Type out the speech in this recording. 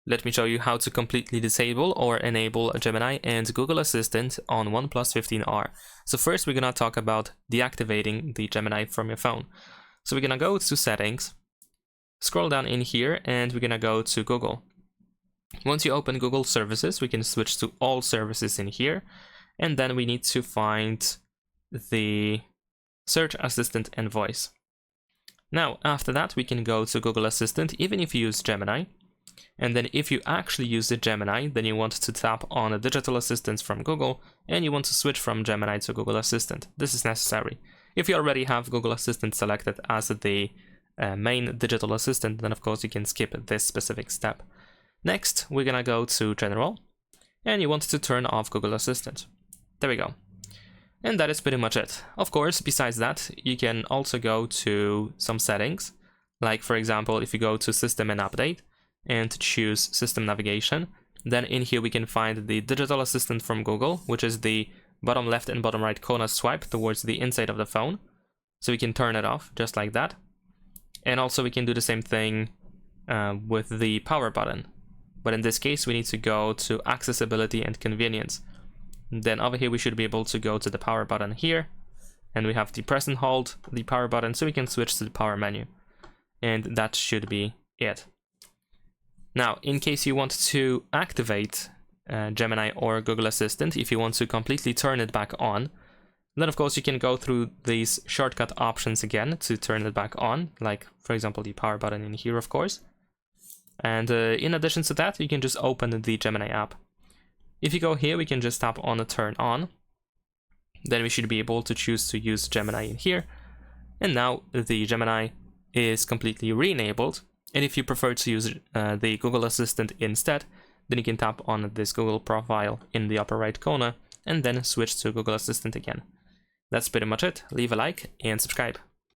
let me show you how to completely disable or enable Gemini and Google Assistant on OnePlus 15R. So first we're gonna talk about deactivating the Gemini from your phone. So we're gonna go to settings, scroll down in here, and we're gonna go to Google. Once you open Google services, we can switch to all services in here, and then we need to find the search assistant and voice. Now after that we can go to Google Assistant even if you use Gemini. And then if you actually use the Gemini, then you want to tap on a digital assistant from Google and you want to switch from Gemini to Google Assistant. This is necessary. If you already have Google Assistant selected as the main digital assistant, then of course you can skip this specific step. Next, we're gonna go to General and you want to turn off Google Assistant. There we go. And that is pretty much it. Of course, besides that, you can also go to some settings. Like for example, if you go to System and Update, and choose System Navigation. Then in here we can find the Digital Assistant from Google, which is the bottom left and bottom right corner swipe towards the inside of the phone. So we can turn it off just like that. And also we can do the same thing with the power button. But in this case we need to go to Accessibility and Convenience. Then over here we should be able to go to the power button here. And we have the press and hold the power button, so we can switch to the power menu. And that should be it. Now, in case you want to activate Gemini or Google Assistant, if you want to completely turn it back on, then of course you can go through these shortcut options again to turn it back on, like for example the power button in here of course. And in addition to that, you can just open the Gemini app. If you go here, we can just tap on the turn on. Then we should be able to choose to use Gemini in here. And now the Gemini is completely re-enabled. And if you prefer to use the Google Assistant instead, then you can tap on this Google profile in the upper right corner and then switch to Google Assistant again. That's pretty much it. Leave a like and subscribe.